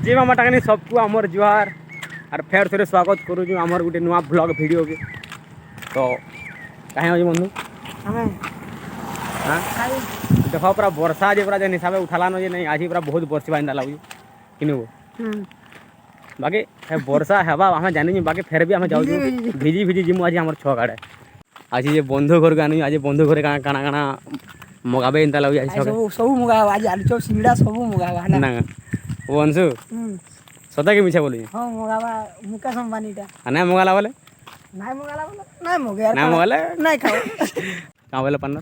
जी मामा टाकनी सबको आमर जुहार और फेर थोड़े स्वागत करूँ आमर गोटे नुआ ब्लॉग वीडियो के तो कहीं हो बंधु हाँ देख पूरा वर्षा जे पूरा हिसाब से उठालान जे नहीं आज पूरा बहुत बर्षा एंता लगे कि बाकी वर्षा हेबा आम जानी बाकी फेर भी आम जाऊँ भिजी भिजी जिमु आज आम छक आड़े आज ये बंधु घर को आनी आज बंधु घर काଣା काଣା मगाबे एंता लगे आज सब मगावा आज आलू चप सिंगड़ा सब मगावा ना वो अंशु सदा के मिछा बोली हां मगावा मुकेश अंबानी टा ना मगाला बोले ना मगे ना मगाले नहीं खाओ का बोले पन्ना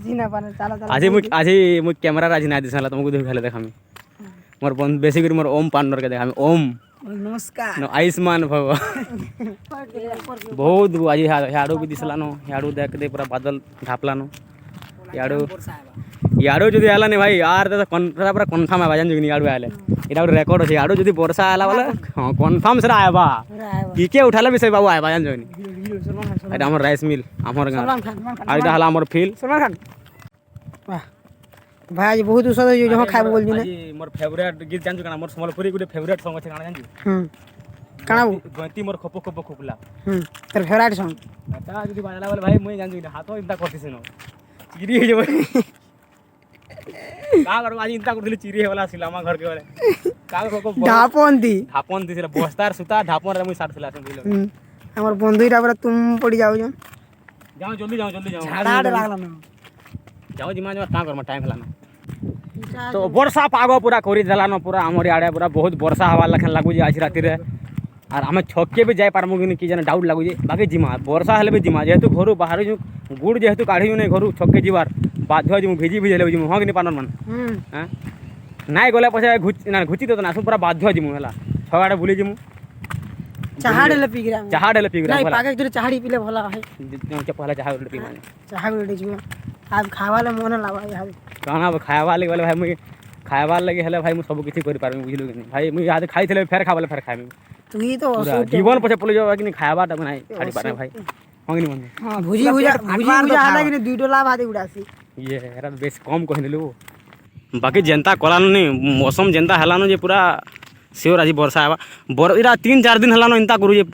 जी ना पाने चला चला आज मु कैमरा आज ना दिसला तुमको देखाले देखामी मोर बंद बेसी कर मोर ओम पार्टनर के देखामी ओम नमस्कार नो आयुष्मान भव बहुत आज याडो भी दिसला नो याडो देख दे पूरा बादल ढापला नो याडो जदि आला नहीं भाई यार तो पूरा कन्फर्म है जान जोनी याडो आले एटा रेकर्ड अछि याडो जदि वर्षा आला बोले हां कन्फर्म से आएबा के उठाले भी से बाबू आएबा जान जोनी एटा हमर राइस मिल हमर गांव आ एटा हला हमर फील सलमान खान वाह भाई आज बहुत उषा जो जहां खाइब बोल दिने आज मोर फेवरेट गीत जान जो मोर सम्बलपुरी गुटे फेवरेट सॉन्ग अछि काना जान काना गंती मोर खपो खपो खुपला तर फेवरेट सॉन्ग एटा जदि बाजला बोले भाई मुई जान जो हाथ इंता करतिस न चिरी हे जबे का करू आज इंता करथिले चिरी हे वाला सिलामा घर के वाले का को ढापन दिसला बस्तार सुता ढापन रे मुई साथ सिला दिलो हमर बंधुईटा पर तुम पड़ी जाओ जाओ जल्दी जाओ झाड़ा लागला न जाओ जिमा जमा का करम टाइम हला ना तो वर्षा पागो पूरा करी देला न पूरा हमर आड़े पूरा बहुत वर्षा हवा लखन लागु जे आज राति रे और आम छक्के भी जाए पारमु कि जाने डाउट लागुचे बाकी जिमा वर्षा हेले भी जिमा जेहेतु घर बाहर जो गुड़ जेहेतु काढ़ी नहीं घर छक्के जीवार बाध्य जी भिजी भिजी हेले जिमु हाँ कि पार्टनर मन नाई गले पछे घुची तो ना पूरा बाध्य जिमु है छगाड़े बुली जिमु चाहाड़े पी नहीं पाके जो चाहाड़ी पीले भला है पहले चाहा पी माने चाहा जो आज खावा ले मन लावा यार कहना खावा लगे भाई मुई खावा लगे हेले भाई मु सब किछि करि पारबे बुझलु कि नहीं भाई मुई आज खाइथिले फेर खावाले फेर खाइमी तू ही तो जीवन पछे पले जाबा कि नहीं खावाटा बनाई खाड़ी पारे भाई हां कि नहीं हां भुजी आला कि नहीं 2 डोला भात उड़ासी ये एरा बेस कम कहनिलु बाकी जनता कलानो नहीं मौसम जनता हलानो जे पूरा सियोर आज वर्षा आवा इरा 3-4 दिन हलानो इंता करू जे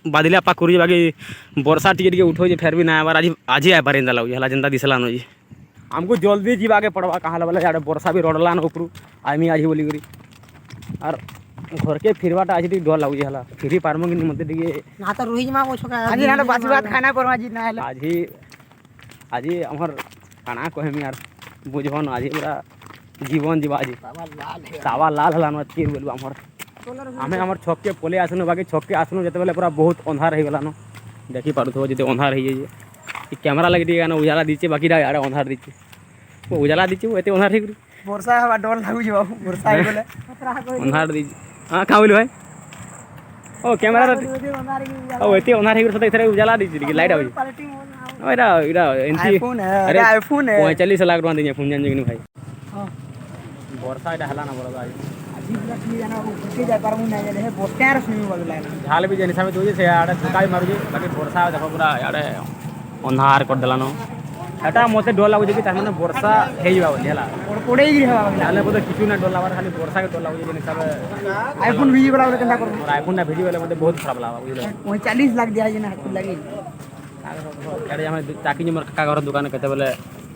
बादलिया पा करू जे बाकी वर्षा टिके उठो जे फेर भी ना आबार आज ही आ पारे इंदा लागु हला जनता दिसलानो जे हमको जल्दी जीवा के पड़वा कहाँ बोले यार वर्षा भी रड़ला न ऊपर आमी आज बोली करी और घर के फिरवाटा आज डर लगुचे हला फिरी पारमो कि मत ना तो रोहित मां छका आज ना बासी बात खाना परमा जी ना हला आज हमर खाना कहमी यार बुझबन आज पूरा जीवन जीवा आज तावा लाल हला न तीर बोलू हमर हमें हमर छक्के पोले आसनु बाकी छक्के आसनु जते बेले पूरा बहुत अंधार हे गला न देखि पारुथो जते अंधार हे जे कैमरा लगे दिए ना उजाला दीचे बाकी यार अंधार दीचे वो उजाला दीचे वो एते अंधार ठीक वर्षा हवा डर लागु जे बाबू वर्षा आइ बोले अंधार दीचे हां का बोली भाई ओ कैमरा ओ एते अंधार ठीक सते इथरे उजाला दीचे कि लाइट आवे ओ एरा एनसी अरे आईफोन है 45 लाख रुपया दिए फोन जान जगनी भाई हां वर्षा एटा हला ना बड़ा आज झाल भी जेन हिसाब से आड़े धक्का भी मारुजे बाकी वर्षा देखो पूरा आड़े अंधार कर देलानो एटा मते डर लागु जे कि ताने वर्षा हे जीवा बोली हला पड़े गिरी हवा जाने बोले किछु ना डर लागबार खाली वर्षा के डर लागु जे हिसाब आईफोन वीडियो वाला केना करू और आईफोन ना वीडियो वाला मते बहुत खराब लागबा बुझलो 40 लाख दिया जे ना लगी यार हम ताकि जे मोर काका घर दुकान कहते बोले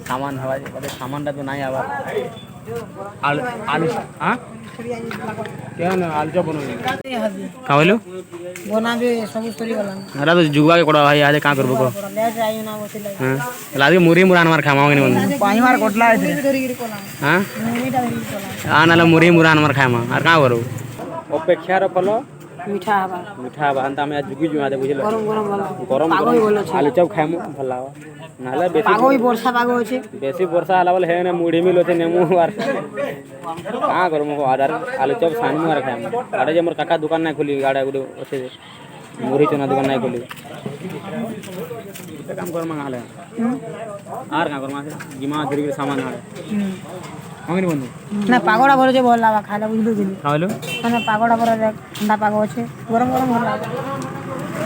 सामान हवा जे सामान तो नहीं आवा आलू हां क्या ना आलू चप बनो का बोलो बना बे सब स्टोरी वाला अरे तो जुगा के कोड़ा भाई आज का करबो को ले जाई ना बोले हां लागे मुरी मुरान मार खामा कि नहीं पानी मार कोटला है हां मुरीटा धरी कोला आ नाला मुरी मुरान मार खामा और का करू अपेक्षा रो फलो मीठा हवा अंता में जुगी जुआ दे बुझलो गरम आलू चप खाइमु भल लागो नाले बेसी पागो ही वर्षा पागो होचे बेसी वर्षा आला बोले हे ने मुड़ी मिल होते नेमु आर का करमु आधार आलू चप सानमु आर खाइमु आडे जे मोर काका दुकान ना खोली गाडा गुडे ओसे मुरी चना दुकान ना खोली काम कर मंगाले आर का करमा से गिमा धरी के सामान आले मंगनी बंधु ना पागोड़ा भरो जे भल लावा खाला बुझलो कि खालो ना पागोड़ा भरो जे ठंडा पागो होचे गरम गरम भल लावा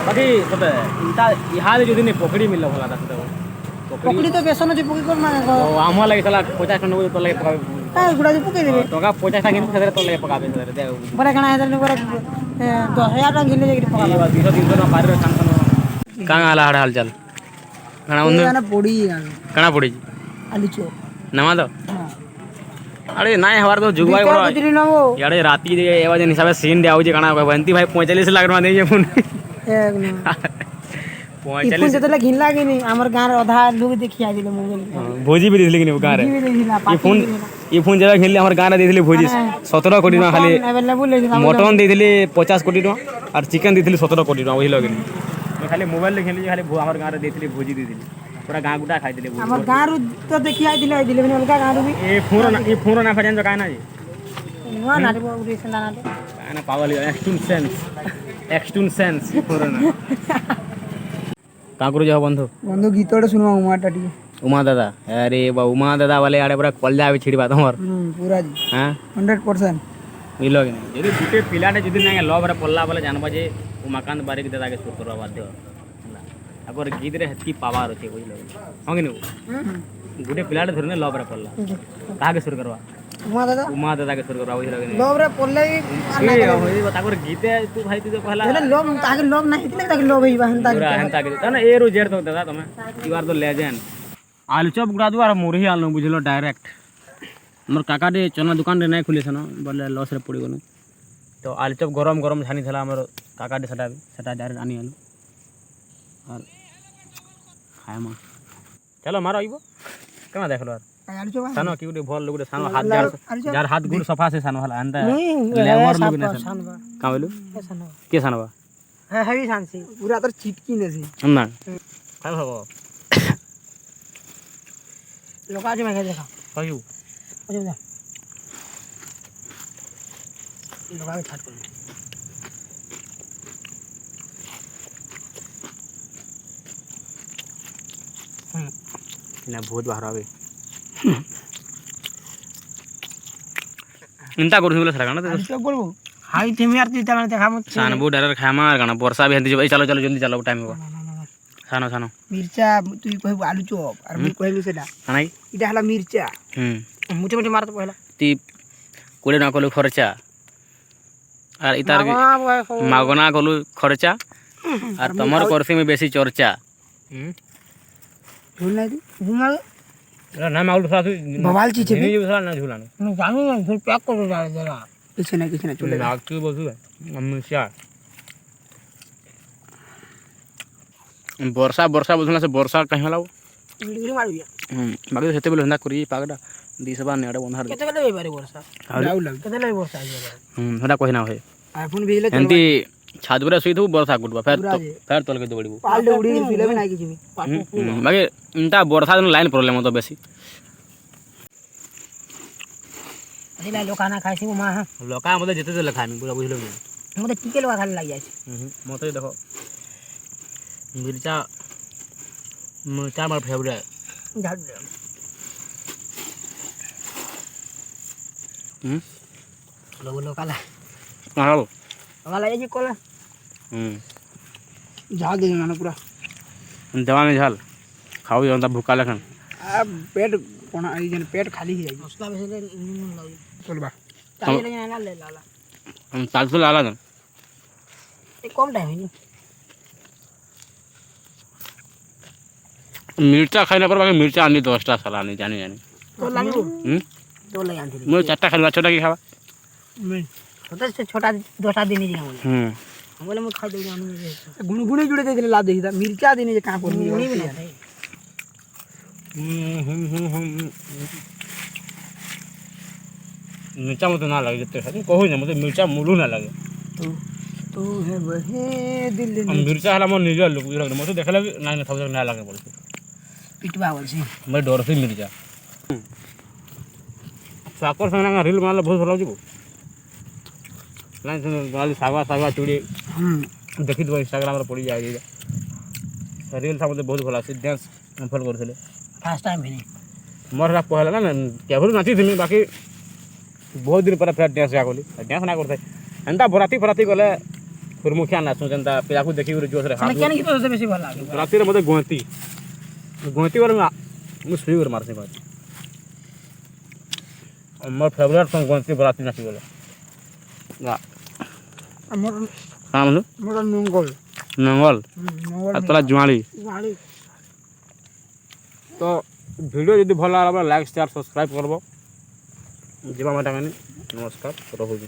बाकी तबे इंता इहाले जो दिन पकड़ी मिलला भला ता पकड़ी तो बेसन जे पकड़ी कर माने आम लगे साला 50 टन तो लगे କାଇଁ ଗୁଡ଼ା ଯେ ପକେଇ ଦେବେ ଟଙ୍କା 50ଟା କିଣିବୁ ସେଥିରେ ତୋ ଲାଗି ପକାବେ ସେଥିରେ ଦେ ପରେ କାଣା ହେଲେ ପରେ 10,000 ଟଙ୍କା ଘିନି ଯାଇକି ପକାବା 200 ଟଙ୍କା ବାରିରେ ସାଙ୍ଗସନ କାଁ ହେଲା ହାଡ଼ ହାଲଚାଲ କାଣା ବନ୍ଧୁ କାଣା ପଡ଼ି କାଣା ପଡ଼ିଛି ଆଲୁ ଚୋ ନେମା ତ ହଁ ଆରେ ନାଇଁ ହବାର ତ ଯୁଗ ଭାଇ ଭିତର ବଡ଼ ଭିତରି ନବ ଇଆଡ଼େ ରାତି ଏବା ଯେନ୍ ହିସାବରେ ସିନ୍ ଦିଆହେଉଛି କାଣା କହିବ ଏମିତି ଭାଇ 45 ଲାଖ ଟଙ୍କା ଦେଇଛେ ପୁଣି ଏକ ନ ଇଫୁନ୍ 45 ଯେତେବେଳେ ଘିନଲା କି ନି ଆମର ଗାଁରେ ଅଧା ଲୋକ ଦେଖି ଆଇଥିଲେ ମୋବାଇଲ ଭୋଜି ବି ଦେଇଥିଲି କି ନାହିଁ ଗାଁରେ ବି ଦେଇଥିଲା ଇ ଫୋନ୍ ଯେବେ ଘିଣିଲି ଆମର ଗାଁରେ ଦେଇଥିଲି ଭୋଜି 17 କୋଟି ଟଙ୍କା ଖାଲି ଆଭେଲେବୁଲ ହେଇଥିଲା ମଟନ୍ ଦେଇଥିଲି 50 କୋଟି ଟଙ୍କା আর চিକେন ଦେଇଥିଲି 17 କୋଟି ଟଙ୍କା ବୁଝିଲ କି ଖାଲି ମୋବାଇଲରେ ଖେଳିଲି ଖାଲି ଆମର ଗାଁରେ ଦେଇଥିଲି ଭୋଜି ଦେଇଥିଲି ପୁରା ଗାଁ ଗୁଟା ଖାଇଥିଲି ଆମର ଗାଁରୁ ତ ଦେଖି ଆଇଥିଲେ ଅଲଗା ଗାଁରୁ ବି ଏ ଫୋନ୍ ନା ଜାଣିଛ କାହିଁ ନା ନୂଆ ନାଟକ ଗୋଟେ ସେନ୍ତା ନାଟକ କାହିଁ ପାଗଲ ଏକ୍ସଟୁନ୍ ସେନ୍ସ ଫୋନ୍ କାଁ କରୁଛ ବନ୍ଧୁ ବନ୍ଧୁ ଗୀତଟେ ଶୁଣିବା ଉମାଟା ଟିକେ उमा दादा अरे बा उमा दादा वाले आड़े पूरा कलजा भी छिड़वा तुमर ପୁରା हाँ 100% बुझल कि नहीं यदि गुटे पिलाटे जदि ना लव्रे पड़ला बोले जानबा जे उमाकांत बारिक दादा के सुर करवा बाध्य अगर गीत रे हेतकी पावर अच्छे बुझल हाँ कि नहीं गुटे पिलाटे धरने लव्रे पड़ला कहा के सुर करवा उमा दादा के सुर करवा बुझल कि नहीं लोभ रे पड़ले ताकर गीते तू भाई तू कहला लोभ ताके लोभ नहीं इतने ताके लोभ ही हंता पूरा हंता के तना ए रो जेड तो दादा तमे यू आर द लेजेंड आलुचप गुड़ा दुआर मुरही आलू बुझल डायरेक्ट मोर काका टे चना दुकान रे नहीं खुले सन बोले लॉस रे पड़ी गनु तो आलुचप गरम गरम छानी थला हमर काका टे सेटा डायरेक्ट आनी आलू और खाए मा चलो मारो आइबो केना देखलो सानो कि गुटे भल गुटे सानो हाथ जार हाथ गुड़ सफा से सानो हला अंता लेवर लोग ने का बोलू के सानो बा है हेवी सांसी पूरा तर चिटकी ने से ना का हबो लोका जे मैं देखा कहियो अच्छा जा लोका के छाट कर ना बहुत बाहर आवे इंता करू बोले सरा गाना तो बोलबो हाई टीम यार तीता माने देखा मत सानबू डायरेक्ट खामा गाना वर्षा भी हंती चलो चलो जल्दी चलो टाइम होगा सानो सानो मिर्चा तू कहबो आलू चॉप और मैं कहबो सेटा हानाई इटा हला मिर्चा मुटे मुटे मारत पहला ती कोड़े ना कलु खर्चा और इतार मागना कलु खर्चा और तमर करसी में बेसी चर्चा झूल नहीं दी झूला ना माउल फसा बवाल चीज है नहीं फसा ना झूला मैं जानी ना झूल पैक कर दे जरा किसी ना चले लाग के बोलू हमेशा वर्षा वर्षा बोलना से वर्षा कहीं होला वीडियो मार दिया बाकी सेते बोले हंदा करी पागडा 20 बार नेडा बंधार केते ले बारे वर्षा लाउ लाउ केते ले वर्षा हटा कहिना होय आईफोन भेजले एंती छात पर सुई थू वर्षा कुटबा फेर तल के दौड़बू पाल उड़ी फिले भी नहीं किछि बाकी इंता वर्षा दिन लाइन प्रॉब्लम हो तो बेसी अदिला लोकाना खाइसी मा लोका मते जेते तो लखामी पूरा बुझलो कि मते टिके लगा खाली लाग जाय मते देखो मिर्चा मिर्चा मार फेवरेट झाड़ लोकाला हां वाला ये कोला झाल दे ना पूरा देवाने झाल खाओ जनता भूखा लखन आ पेट कोना आई जन पेट खाली ही जाई मसला बेसे ले लागी चल बा चाले ले ना ले लाला हम साल से लाला न ए कम टाइम है मिर्चा खाइला पर बाकी मिर्चा आनी 10टा साला नहीं जानी जानी तो लागी तो ले आंधी मैं 4टा खाइला छोटा की खावा मैं छोटा से छोटा 2टा दिन ही बोले बोले मैं खा दे जानी गुणगुणी जुड़े दे ला दे मिर्चा देने जे कहां पर गुणगुणी भी नहीं मिर्चा मत ना लगे जते खाती कहू ना मते मिर्चा मुलू ना लगे तू है वही दिल हम मिर्चा हला मन निजर लोग बुझल मते देखला ना ना सब ना लगे बोलते पिटवा बोल छी मैं डर से मिर्चा साकर संग रील मारले बहुत भल लागिबो लाइन सुन गाली सागा सागा चूड़ी देखि दो इंस्टाग्राम रे पड़ी जाय रील सा मते बहुत भल आसी डांस फॉलो करथले फर्स्ट टाइम भी नहीं मोर रा पहला ना केवल नाची थी बाकी बहुत दिन पर फिर डांस आगली डांस ना करथे एंता बराती फराती गले फिर मुखिया ना सोचंता पिला को देखि जोश रे हाथ केन की तो बेसी भल लागे राती रे मते गोंती गोंती वर मु सुई वर मारसे बात আমার ফেভারিট সংক্রান্তি বরাতি নাকি গেল আমার কাম হলো মোর নঙ্গল নঙ্গল নঙ্গল আর তোলা জুয়াড়ি গাড়ি তো ভিডিও যদি ভাল লাগবে লাইক শেয়ার সবসক্রাইব করব ଯିବା ମାଟା ମାନେ ନମସ୍କାର ରହୁଛି।